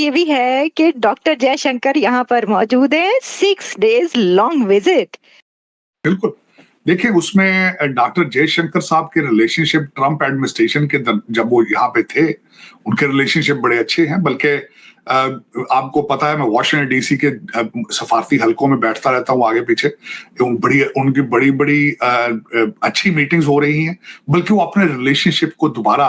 ये भी है कि डॉक्टर जयशंकर यहाँ पर मौजूद हैं, 6 डेज़ लॉन्ग विज़िट। बिल्कुल। देखिए उसमें डॉक्टर जयशंकर साहब के रिलेशनशिप ट्रम्प एडमिनिस्ट्रेशन के जब वो यहाँ पे थे, उनके रिलेशनशिप बड़े अच्छे हैं। बल्कि आपको पता है मैं वाशिंगटन डीसी के सफारती हलकों में बैठता रहता हूँ आगे पीछे। उनकी बड़ी-बड़ी अच्छी मीटिंग्स हो रही हैं, बल्कि वो अपने रिलेशनशिप को दोबारा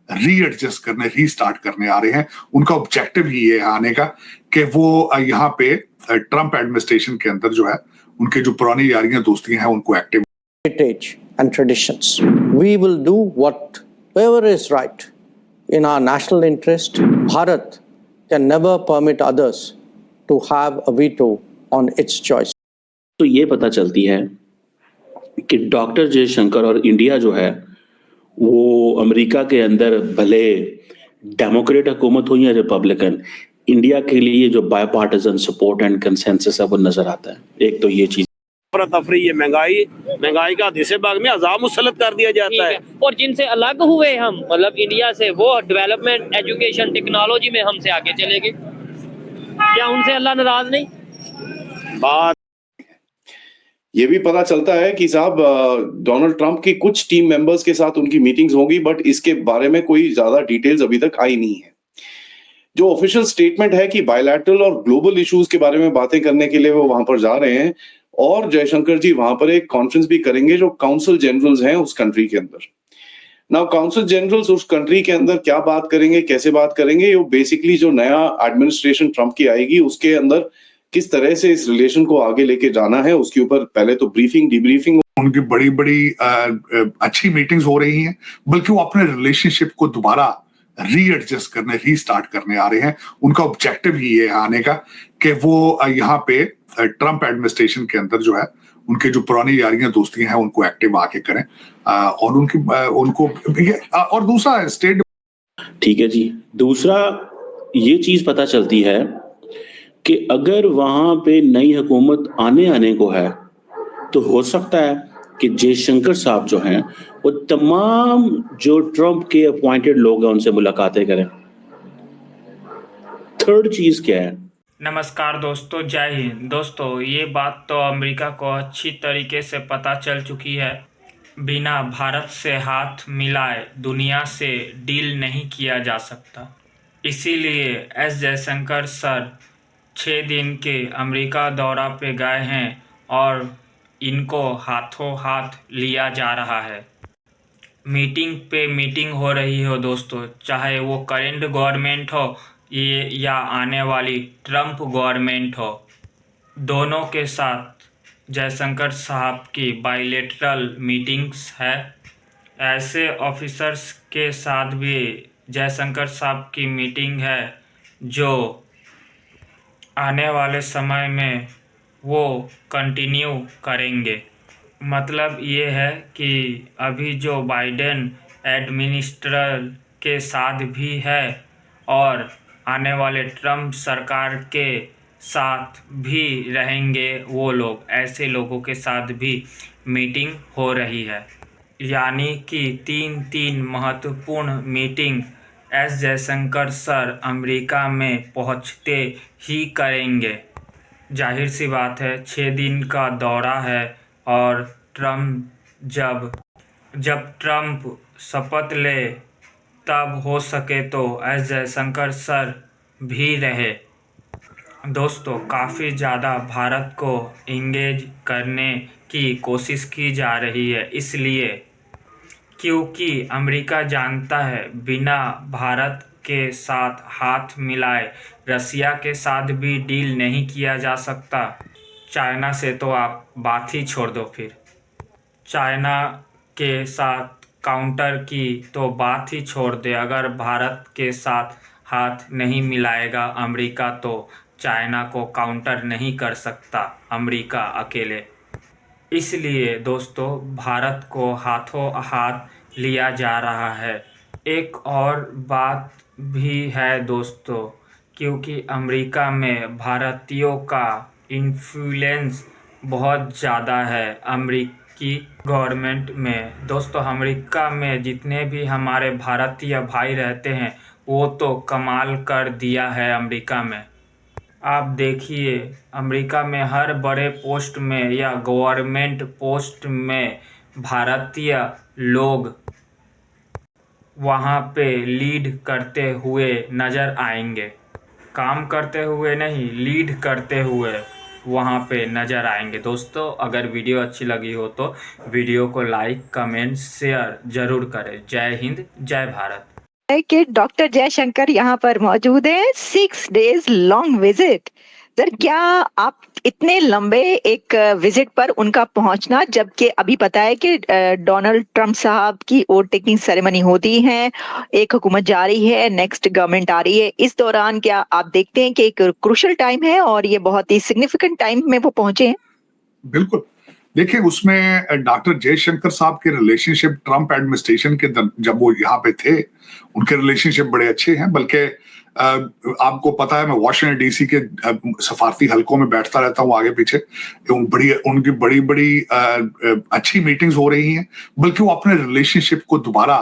रीएडजस्ट करने, रीस्टार्ट करने आ रहे हैं। उनका ऑब्जेक्टिव ही ये है आने का कि वो यहाँ पे ट्रम्प एडमिनिस्ट्रेशन के अंदर जो है, उनके जो पुरानी यारियां दोस्तियां हैं उनको active heritage and traditions. We will do whatever is right in our national interest. Bharat can never permit others to have a veto on its choice. तो ये पता चलती है कि डॉक्टर जयशंकर और इंडिया जो है वो अमेरिका के अंदर भले डेमोक्रेट हुकूमत हो या रिपब्लिकन, इंडिया के लिए जो बायपार्टिजन सपोर्ट एंड कंसेंसस है वो नजर आता है। एक तो ये चीज तफरी है, महंगाई का दिशे भाग में अज़ाब मुसल्लत कर दिया जाता है। और जिनसे अलग हुए हम मतलब इंडिया से, वो डेवलपमेंट, एजुकेशन, टेक्नोलॉजी में हमसे आगे चले गए। क्या उनसे अल्लाह नाराज नहीं? बात ये भी पता चलता है कि साहब डोनाल्ड ट्रंप की कुछ टीम मेंबर्स के साथ उनकी मीटिंग्स होंगी, बट इसके बारे में कोई ज्यादा डिटेल्स अभी तक आई नहीं है। जो ऑफिशियल स्टेटमेंट है कि बायलैटरल और ग्लोबल इश्यूज के बारे में बातें करने के लिए वो वहां पर जा रहे हैं, और जयशंकर जी वहां पर एक कॉन्फ्रेंस भी करेंगे जो काउंसिल जनरल्स हैं उस कंट्री के अंदर। नाउ काउंसिल जनरल्स उस कंट्री के अंदर क्या बात करेंगे, कैसे बात करेंगे, वो बेसिकली जो नया एडमिनिस्ट्रेशन ट्रंप की आएगी उसके अंदर किस तरह से इस रिलेशन को आगे लेके जाना है, उसके ऊपर पहले तो ब्रीफिंग डिब्रीफिंग। उनकी बड़ी-बड़ी अच्छी मीटिंग्स हो रही हैं, बल्कि वो अपने रिलेशनशिप को दोबारा रीएडजस्ट करने, रीस्टार्ट करने आ रहे हैं। उनका ऑब्जेक्टिव ही ये है आने का कि वो यहाँ पे ट्रम्प एडमिनिस्ट्रेशन के अंदर जो है, उनके जो पुरानी यारियां दोस्तियां हैं उनको एक्टिव आके करें और उनको और दूसरा स्टेट। ठीक है जी। दूसरा ये चीज पता चलती है कि अगर वहां पे नई हुकूमत आने को है तो हो सकता है कि जयशंकर साहब जो हैं वो तमाम जो ट्रंप के अपॉइंटेड लोग हैं उनसे मुलाकातें करें। थर्ड चीज क्या है? नमस्कार दोस्तों, जय हिंद। दोस्तों ये बात तो अमेरिका को अच्छी तरीके से पता चल चुकी है, बिना भारत से हाथ मिलाए दुनिया से डील नहीं किया जा सकता। इसीलिए एस जयशंकर सर 6 दिन के अमेरिका दौरा पे गए हैं और इनको हाथों हाथ लिया जा रहा है। मीटिंग पे मीटिंग हो रही हो दोस्तों, चाहे वो करेंट गवर्नमेंट हो ये या आने वाली ट्रंप गवर्नमेंट हो, दोनों के साथ जयशंकर साहब की बायलैटरल मीटिंग्स है। ऐसे ऑफिसर्स के साथ भी जयशंकर साहब की मीटिंग है जो आने वाले समय में वो कंटिन्यू करेंगे। मतलब ये है कि अभी जो बाइडेन एडमिनिस्ट्रेशन के साथ भी है और आने वाले ट्रंप सरकार के साथ भी रहेंगे वो लोग, ऐसे लोगों के साथ भी मीटिंग हो रही है। यानी कि 3 महत्वपूर्ण meeting S Jaishankar sir America में पहुंचते ही करेंगे। जाहिर सी बात है 6 दिन का दौरा है और जब ट्रंप शपथ ले तब हो सके तो एस जयशंकर सर भी रहे। दोस्तों काफ़ी ज़्यादा भारत को इंगेज करने की कोशिश की जा रही है, इसलिए क्योंकि अमेरिका जानता है बिना भारत के साथ हाथ मिलाए रसिया के साथ भी डील नहीं किया जा सकता। चाइना से तो आप बात ही छोड़ दो, फिर चाइना के साथ काउंटर की तो बात ही छोड़ दे। अगर भारत के साथ हाथ नहीं मिलाएगा अमेरिका तो चाइना को काउंटर नहीं कर सकता अमेरिका अकेले। इसलिए दोस्तों भारत को हाथों हाथ लिया जा रहा है। एक और बात भी है दोस्तों, क्योंकि अमेरिका में भारतीयों का इन्फ्लुएंस बहुत ज़्यादा है अमेरिकी गवर्नमेंट में। दोस्तों अमेरिका में जितने भी हमारे भारतीय भाई रहते हैं वो तो कमाल कर दिया है अमेरिका में। आप देखिए, अमेरिका में हर बड़े पोस्ट में या गवर्नमेंट पोस्ट में भारतीय लोग वहाँ पे लीड करते हुए नज़र आएंगे। काम करते हुए नहीं, लीड करते हुए वहाँ पे नज़र आएंगे। दोस्तों, अगर वीडियो अच्छी लगी हो तो वीडियो को लाइक, कमेंट, शेयर ज़रूर करें। जय हिंद, जय भारत। है कि डॉक्टर जयशंकर यहाँ पर मौजूद हैं, 6 डेज लॉन्ग विजिट। सर, क्या आप इतने लंबे एक विजिट पर उनका पहुंचना, जबकि अभी पता है कि डोनाल्ड ट्रंप साहब की वोट टेकिंग सेरेमनी होती है, एक हुकूमत जा रही है, नेक्स्ट गवर्नमेंट आ रही है, इस दौरान क्या आप देखते हैं कि एक क्रूशल टाइम है और ये बहुत ही सिग्निफिकेंट टाइम में वो पहुंचे हैं? बिल्कुल। देखिए, उसमें डॉक्टर जयशंकर साहब के रिलेशनशिप ट्रंप एडमिनिस्ट्रेशन के जब वो यहाँ पे थे, उनके रिलेशनशिप बड़े अच्छे हैं। बल्कि आपको पता है, मैं वॉशिंगटन डीसी के सफारती हलकों में बैठता रहता हूँ आगे पीछे। उनकी बड़ी बड़ी अच्छी मीटिंग्स हो रही हैं। बल्कि वो अपने रिलेशनशिप को दोबारा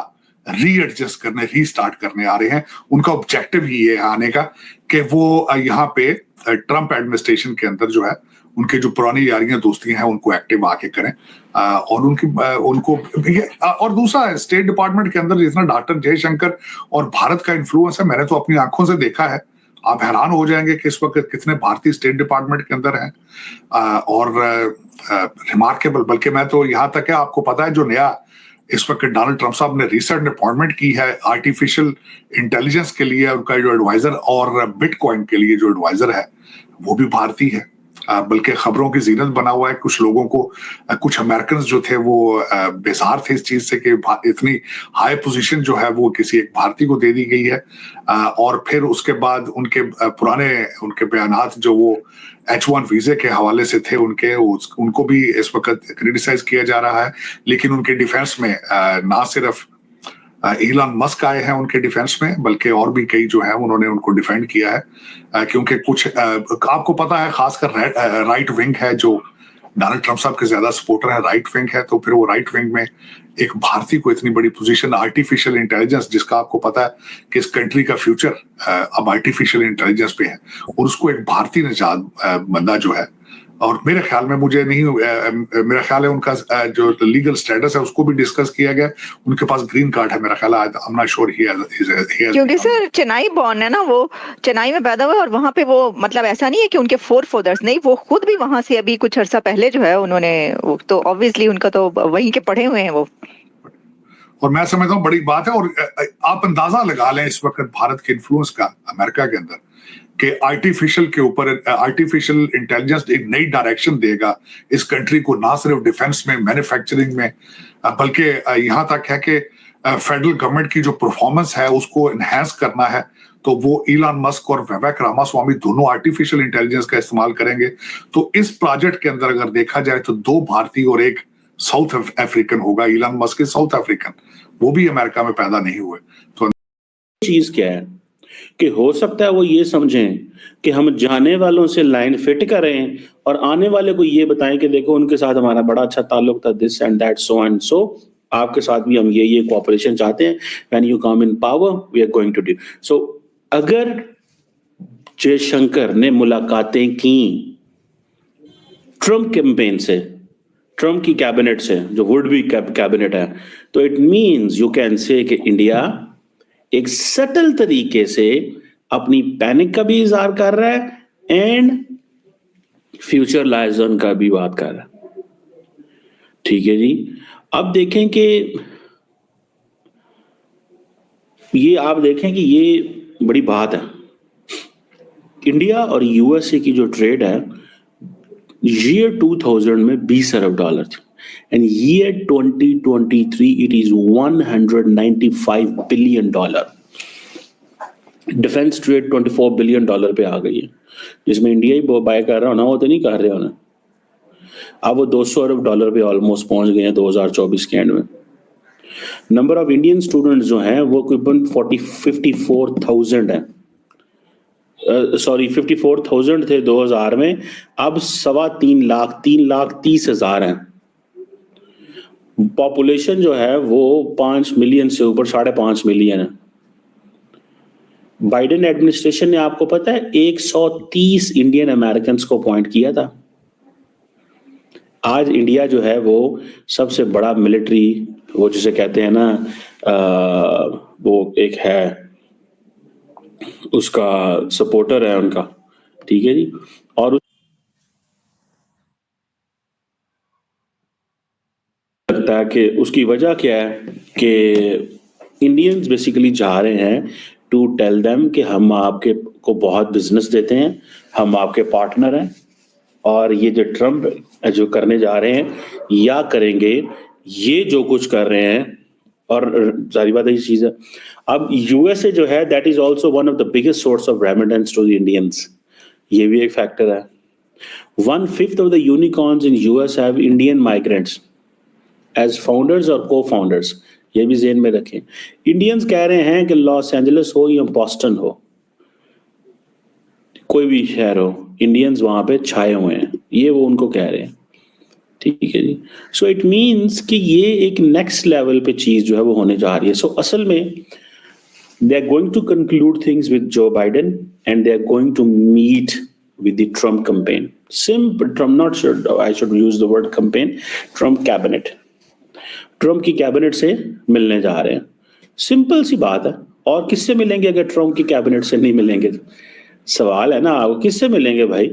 रीएडजस्ट करने, रीस्टार्ट करने आ रहे हैं। उनका ऑब्जेक्टिव ही है आने का कि वो यहाँ पे ट्रंप एडमिनिस्ट्रेशन के अंदर जो है, उनके जो पुरानी यारियां दोस्तियां हैं उनको एक्टिव आके करें। और उनको और दूसरा, स्टेट डिपार्टमेंट के अंदर जितना डॉक्टर जयशंकर और भारत का इन्फ्लुएंस है, मैंने तो अपनी आंखों से देखा है। आप हैरान हो जाएंगे कि इस वक्त कितने भारतीय स्टेट डिपार्टमेंट के अंदर हैं। और रिमार्केबल, बल्कि मैं तो यहाँ तक है, आपको पता है जो नया इस वक्त डोनाल्ड ट्रंप साहब ने रिसेंट अपॉइंटमेंट की है आर्टिफिशियल इंटेलिजेंस के लिए, उनका जो एडवाइजर और बिटकॉइन के लिए जो एडवाइजर है वो भी भारतीय है। बल्कि खबरों की जीनत बना हुआ है। कुछ लोगों को, कुछ अमेरिकन जो थे वो बेजार थे इस चीज से कि इतनी हाई पोजीशन जो है वो किसी एक भारतीय को दे दी गई है। और फिर उसके बाद उनके पुराने उनके बयानात जो वो H1 वीजे के हवाले से थे, उनको भी इस वक्त क्रिटिसाइज किया जा रहा है। लेकिन उनके डिफेंस में ना सिर्फ इलॉन मस्क आए हैं उनके डिफेंस में, बल्कि और भी कई जो है उन्होंने उनको डिफेंड किया है। क्योंकि कुछ आपको पता है, खासकर राइट विंग है जो डोनाल्ड ट्रंप साहब के ज्यादा सपोर्टर है, राइट विंग है। तो फिर वो राइट विंग में एक भारतीय को इतनी बड़ी पोजीशन, आर्टिफिशियल इंटेलिजेंस, जिसका आपको पता है कि इस कंट्री का फ्यूचर अब आर्टिफिशियल इंटेलिजेंस पे है, और उसको एक भारतीय निजात बंदा जो है, और मेरे ख्याल में मेरा ख्याल है उनका जो लीगल स्टेटस है उसको भी डिस्कस किया गया। उनके पास ग्रीन कार्ड है मेरा ख्याल है। I am not sure he has, क्योंकि सर चेन्नई बॉर्न है ना, वो चेन्नई में पैदा हुआ और वहां पे वो, मतलब ऐसा नहीं है कि उनके फोर फादर्स, नहीं, वो खुद भी वहां से अभी कुछ अर्सा पहले जो है उन्होंने, तो ऑब्वियसली उनका तो वहीं के पढ़े हुए हैं वो। और मैं समझता हूँ बड़ी बात है। और आप अंदाजा लगा लें इस वक्त भारत के इन्फ्लुएंस का अमेरिका के अंदर, कि आर्टिफिशियल के ऊपर, आर्टिफिशियल इंटेलिजेंस एक नई डायरेक्शन देगा इस कंट्री को, ना सिर्फ डिफेंस में, मैन्युफैक्चरिंग में, बल्कि यहाँ तक है कि फेडरल गवर्नमेंट की जो परफॉर्मेंस है उसको एनहांस करना है। तो वो इलॉन मस्क और विवेक रामास्वामी दोनों आर्टिफिशियल इंटेलिजेंस का इस्तेमाल करेंगे। तो इस प्रोजेक्ट के अंदर अगर देखा जाए तो 2 भारतीय और 1 साउथ अफ्रीकन होगा। इलॉन मस्क के साउथ अफ्रीकन, वो भी अमेरिका में पैदा नहीं हुए। तो चीज क्या है कि हो सकता है वो ये समझें कि हम जाने वालों से लाइन फिट करें और आने वाले को ये बताएं कि देखो उनके साथ हमारा बड़ा अच्छा ताल्लुक था, this and that, so and so, आपके साथ भी हम ये कोऑपरेशन चाहते हैं, when you come in power we are going to do so. अगर जयशंकर ने मुलाकातें की ट्रंप कैंपेन से, ट्रंप की कैबिनेट से, जो वुड बी कैबिनेट है, तो it means you can say कि इंडिया एक सटल तरीके से अपनी पैनिक का भी इजहार कर रहा है एंड फ्यूचर लाइजन का भी बात कर रहा है। ठीक है जी। अब देखें कि आप देखें कि ये बड़ी बात है। इंडिया और यूएसए की जो ट्रेड है ईयर 2000 में $20 अरब थी, and year 2023 it is $195 billion। Defence trade $24 billion पे आ गई है, जिसमें इंडिया ही बाय कर रहा हो ना, वो तो नहीं कर रहे हो ना। अब वो $200 अरब पे ऑलमोस्ट पहुंच गए हैं 2024 के एंड में। नंबर ऑफ इंडियन स्टूडेंट्स जो हैं वो करीबन 54,000 है, सॉरी 54,000 थे 2000 में, अब 3.25 लाख 3,30,000 हैं। पॉपुलेशन जो है वो 5 मिलियन से ऊपर 5.5 मिलियन है। बाइडेन एडमिनिस्ट्रेशन ने, आपको पता है, 130 इंडियन अमेरिकन को अपॉइंट किया था। आज इंडिया जो है वो सबसे बड़ा मिलिट्री, वो जिसे कहते हैं ना, वो एक है, उसका सपोर्टर है उनका, ठीक है जी। और लगता है कि उसकी वजह क्या है कि इंडियंस बेसिकली चाह रहे हैं टू टेल देम कि हम आपके को बहुत बिजनेस देते हैं, हम आपके पार्टनर हैं, और ये जो ट्रम्प जो करने जा रहे हैं या करेंगे, ये जो कुछ कर रहे हैं, और सारी बात यही चीज है। अब यूएसए जो है, that is also one of the biggest source of remittance to the Indians, ये भी एक फैक्टर है। 1/5 of the unicorns in US have Indian migrants as founders और co-founders, ये भी ज़हन में रखें। इंडियंस कह रहे हैं कि लॉस एंजलिस हो या बॉस्टन हो, कोई भी शहर हो, इंडियंस वहां पे छाए हुए हैं, ये वो उनको कह रहे हैं, ठीक है जी। सो इट मीन्स कि ये एक नेक्स्ट लेवल पे चीज जो है वो होने जा रही है। सो असल में they are going to conclude things with Joe Biden and they are going to meet with the Trump campaign. Trump, not sure I should use the word campaign, Trump cabinet. Trump की cabinet से मिलने जा रहे हैं, simple सी बात है। और किससे मिलेंगे अगर ट्रम्प की कैबिनेट से नहीं मिलेंगे? सवाल है ना, वो किससे मिलेंगे भाई?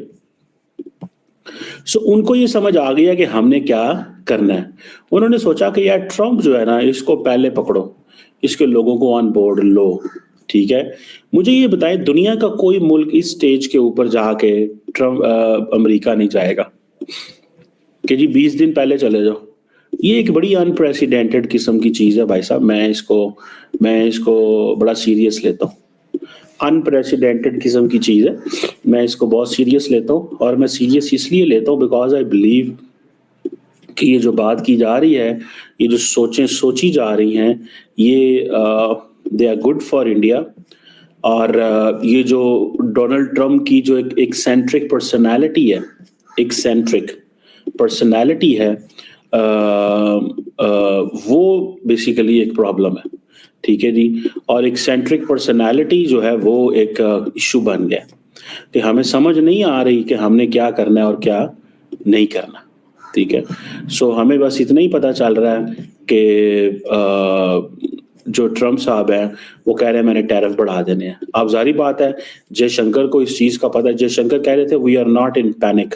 सो उनको ये समझ आ गया कि हमने क्या करना है। उन्होंने सोचा कि यार ट्रम्प जो है ना, इसको पहले पकड़ो, इसके लोगों को ऑन बोर्ड लो, ठीक है। मुझे ये बताएं, दुनिया का कोई मुल्क इस स्टेज के ऊपर जाके ट्रम्प अमेरिका नहीं जाएगा कि जी 20 दिन पहले चले जाओ। ये एक बड़ी अनप्रेसिडेंटेड किस्म की चीज है भाई साहब, मैं इसको बड़ा सीरियस लेता हूँ। अनप्रेसिडेंटेड किस्म की चीज है, मैं इसको बहुत सीरियस लेता हूँ। और मैं सीरियस इसलिए लेता हूँ बिकॉज आई बिलीव कि ये जो बात की जा रही है, ये जो सोची जा रही हैं, ये they are good for India. और ये जो डोनाल्ड ट्रम्प की जो एक सेंट्रिक पर्सनैलिटी है, वो बेसिकली एक प्रॉब्लम है, ठीक है जी। और एक सेंट्रिक पर्सनैलिटी जो है वो एक इशू बन गया कि हमें समझ नहीं आ रही कि हमने क्या करना है और क्या नहीं करना, ठीक है। सो हमें बस इतना ही पता चल रहा है कि जो ट्रम्प साहब हैं वो कह रहे हैं मैंने टैरिफ बढ़ा देने हैं। अब जारी बात है, जयशंकर को इस चीज का पता है। जयशंकर कह रहे थे we are not in panic,